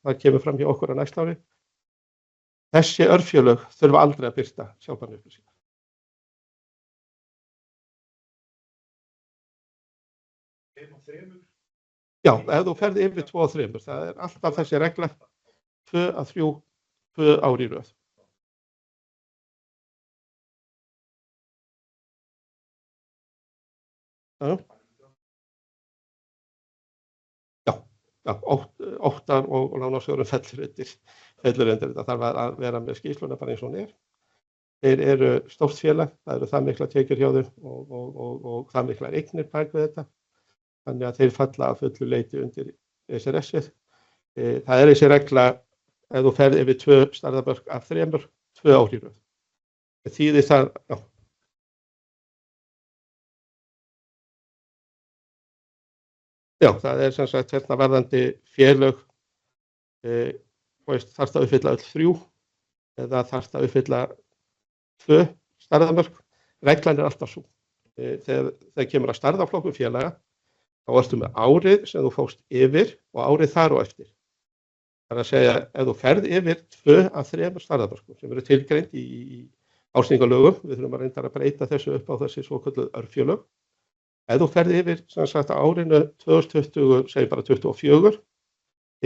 það kemur fram hjá okkur á næsta ári. Þessi örfélög þurfa aldrei að birta sjálfbærni upplýsingar. Já, ef þú ferð yfir 2 og 3, það er alltaf þessi regla 2 að 3 ár í röð. Já, óttar og lánasjóðurinn fellur undir þetta, þarf að vera með skýrsluna bara eins og hún er. Þeir eru stórt félag, það eru það mikla tekjur hjá þeim og það miklar eignir bak við þetta, þannig að þeir falla að fullu leyti undir SRS-ið. Það er þessi regla, ef þú ferð yfir 2 stærðarmörk af 3, 2 ár í röð. Það þýðir það, já, það er sem sagt hérna varðandi félög, þarf það að uppfylla öll 3 eða þarf það að uppfylla 2 stærðarmörk. Reglan er alltaf svo. Þegar kemur að stærðarflokkum félaga, þá ertu með árið sem þú fóst yfir og árið þar og eftir. Það er að segja, ef þú ferð yfir 2 af 3 stærðarmörkum sem eru tilgreind í ársningalögum, við þurfum að reynda að breyta þessu upp á þessi svokölluð örfjölög. Ef þú ferð yfir sem sagt á árinu 2020, segjum bara 24,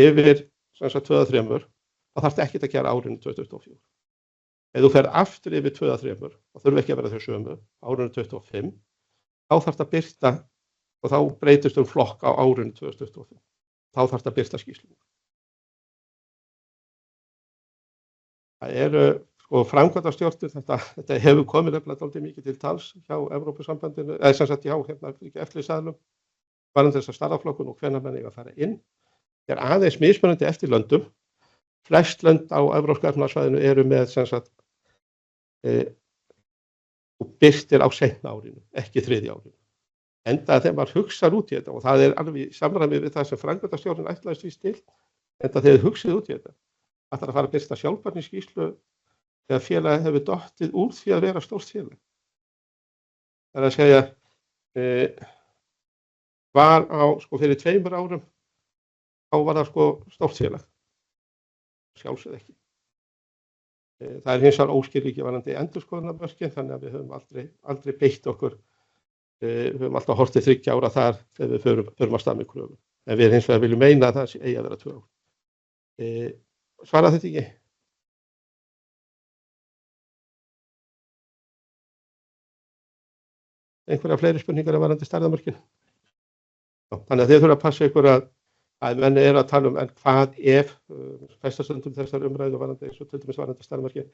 yfir sem sagt 2 af 3, þá þarftu ekkert að gera árinu 2024. Ef þú ferð aftur yfir 2 af 3, þá þurfum ekki að vera þau sömu, árinu 25, þá þarftu að birta, og þá breytist flokk á árinu 2025. Þá þarftu að birta skýrsluna. Það eru framkvæmdastjórnir, þetta hefur komið nefnilega dálítið mikið til tals hjá Evrópusambandinu, eða sem sagt hjá eftirlitsaðilum, varðandi þessa stærðarflokkun og hvenær menn eiga að fara inn. Það er aðeins mismunandi eftir löndum. Flest lönd á Evrópska efnahagssvæðinu eru með sem sagt og birtir á seinna árinu, ekki 3. árinu. Enda þegar maður hugsar út í þetta, og það er alveg í samræmi við það sem framkvæmdastjórnin ætlaðist því til, enda þegar þið hugsið út í þetta, ætlar að fara að birta sjálfbærniskýrslu þegar félagið hefur dottið úr því að vera stórt félag. Það er að segja, var á, fyrir 2 árum, þá var það stórt félag. Sjálfsögðu ekki. Það er hins vegar óskilríki varðandi endurskoðunarmörkin, þannig að við höfum aldrei beitt okkur, við höfum alltaf horft til 3 ára þar þegar við förum að stað með kröfum. En við hins vegar viljum meina að það eigi að vera 2 ár. Svara þetta ekki? Einhverja fleiri spurningar varðandi stærðarmörkin? Þannig að þið þurfa að passa ykkur að menn eru að tala en hvað ef, festastundum þessar umræðu varðandi eins og til dæmis varðandi stærðarmörkin,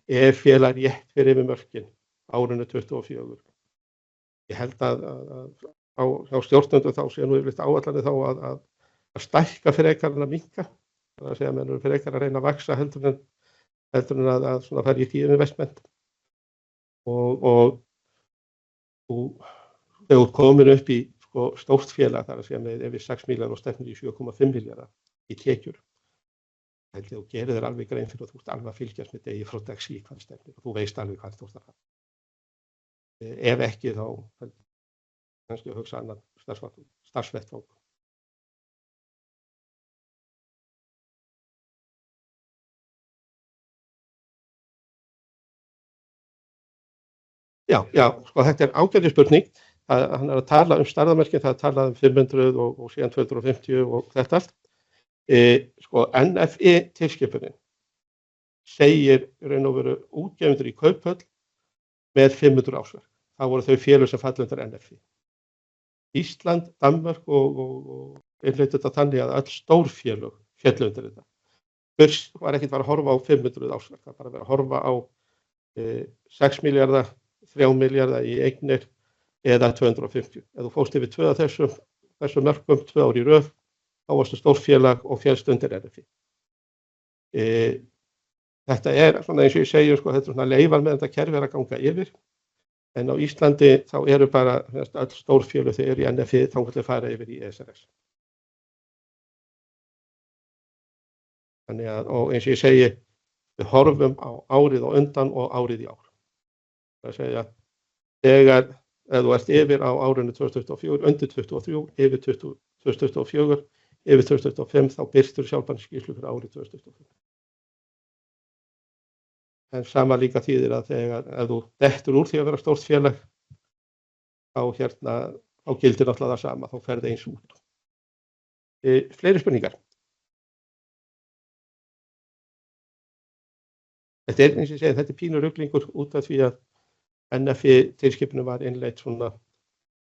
ef félag rétt fyrir yfir mörkin árinu 24. Ég held að á stjórnendum þá sé nú yfirleitt áallanir þá að stækka frekar en að minnka. Það er að segja að menn eru frekar að reyna að vaxa heldur en að svona fara í investment. Og þegar þú komin upp í stórt félag, þar að segja með yfir 6 milljarðar og stefnir í 7,5 milljarðar í tekjur. Þú gerir þér alveg grein fyrir og þú ert alveg að fylgjast með degi frá dags í hvað stefnir og þú veist alveg hvað þú ert að fara. Ef ekki þá kannski að hugsa annan starfsvettvang. Já, þetta er ágætis spurning. Hann er að tala stærðarmörkin, það er að tala 500 og síðan 250 og þetta allt. NFI tilskipunin segir raun og veru útgefendur í Kauphöll með 500 ársverk. Það voru þau félög sem falla undir NFI. Ísland, Danmörk og innleitt þetta þannig að öll stór félög féllu undir þetta. Fyrst var ekkert að horfa á 500 ársverk, það var að horfa á 6 milljarða, 3 milljarða í eignir eða 250. Ef þú fórst yfir 2 af þessum mörkum, 2 ár í röð, þá varstu stórfélag og féllst undir NFI. Þetta er svona eins og ég segi, þetta er svona leifar með þetta kerfi að ganga yfir. En á Íslandi þá eru bara öll stórfélög þeir eru í NFI þangað til að fara yfir í ESRS. Þannig að, og eins og ég segi, við horfum á árið og undan og árið í ár. Það er að segja, þegar ef þú ert yfir á árinu 2024, undir 23, yfir 2024, yfir 2025, þá birtur sjálfbærniskýrslu fyrir árið 2025. En sama líka þýðir að þegar ef þú dettur úr því að vera stórt félag, þá gildir náttúrulega það sama, þá ferði eins út. Fleiri spurningar? Þetta er, eins og ég segi, þetta er pínur ruglingur út af því að NFI tilskipunum var innleitt svona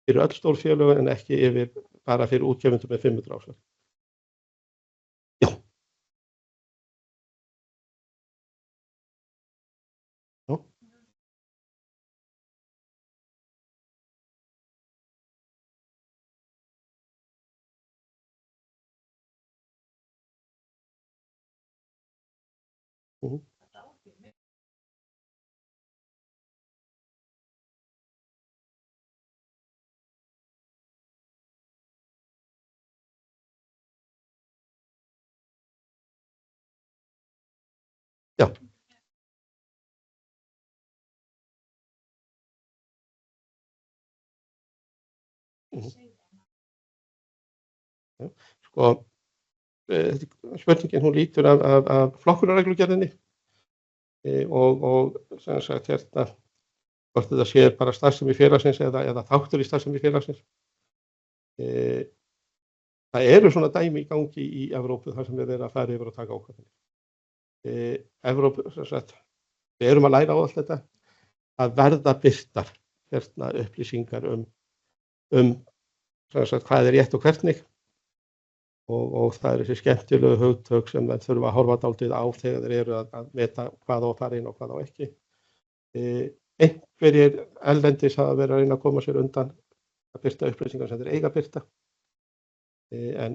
fyrir öll stór félög en ekki yfir bara fyrir útgefendur með 500 ásverk. Já. Já. Já. Sko, spurningin hún lítur af flokkunarreglugerðinni og sem sagt hvort þetta sé bara starfsemi félagsins eða þáttur í starfsemi félagsins. Það eru svona dæmi í gangi í Evrópu þar sem verið að fara yfir og taka ákvarðanir. Evrópu, sem sagt, við erum að læra á allt þetta að verða birtar upplýsingar sem sagt, hvað er rétt og hvernig og það er þessi skemmtilegu hugtök sem menn þurfa að horfa dálítið á þegar þeir eru að meta hvað á að fara inn og hvað á ekki. Einhverjir erlendis hafa verið að reyna að koma sér undan að birta upplýsingar sem þeir eiga að birta. En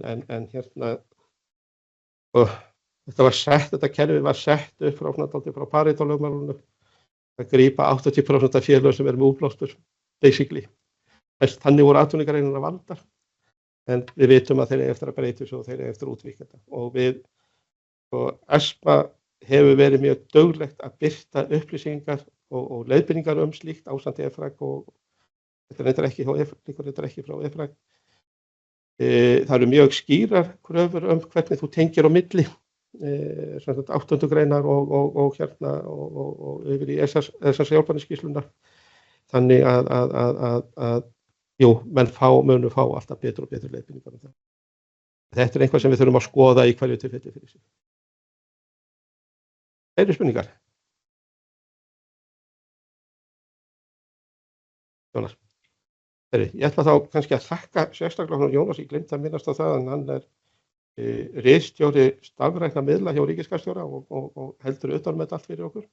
þetta kerfi var sett upp frá Pareto-lögmálinu að grípa 80% af félögum sem eru með útblástur, basically. Þannig voru atvinnugreinarnar valdar, en við vitum að þeir eru eftir að breyta þessu og þeir eru eftir að útvíkka þetta. Og ESPA hefur verið mjög duglegt að birta upplýsingar og leiðbeiningar slíkt ásamt EFRAG og þetta reyndar ekki frá EFRAG. Það eru mjög skýrar kröfur hvernig þú tengir á milli, 8. greinar og yfir í þessar sjálfbærniskýrslurnar. Þannig að jú, menn munu fá alltaf betur og betur leiðbeiningar það. Þetta er eitthvað sem við þurfum að skoða í hverju tilfelli fyrir sig. Fleiri spurningar? Jónas. Ég ætla þá kannski að þakka sérstaklega Jónas, ég gleymdi að minnast á það að hann er ritstjóri stafrænna miðla hjá ríkisskattstjóra og heldur utan með allt fyrir okkur.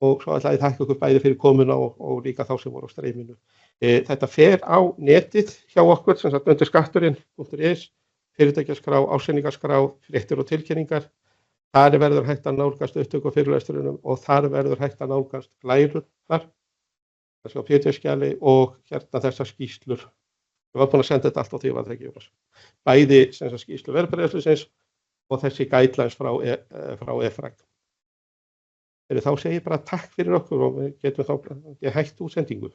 Og svo ætla ég að þakka ykkur bæði fyrir komuna og líka þá sem voru á streyminu. Þetta fer á netið hjá okkur, sem sagt undir skatturinn.is, fyrirtækjaskrá, ársreiningaskrá, fréttir og tilkynningar. Þar verður hægt að nálgast upptöku á fyrirlesturunum og þar verður hægt að nálgast glærurnar, þessi á PDF-skjali og þessar skýrslur. Ég var búinn að senda þetta allt á því að það bæði sem sagt skýrslu verðbréfsins og þessi guidelines frá EFRAG. Þá segi ég bara takk fyrir okkur og við getum þá hægt útsendingu.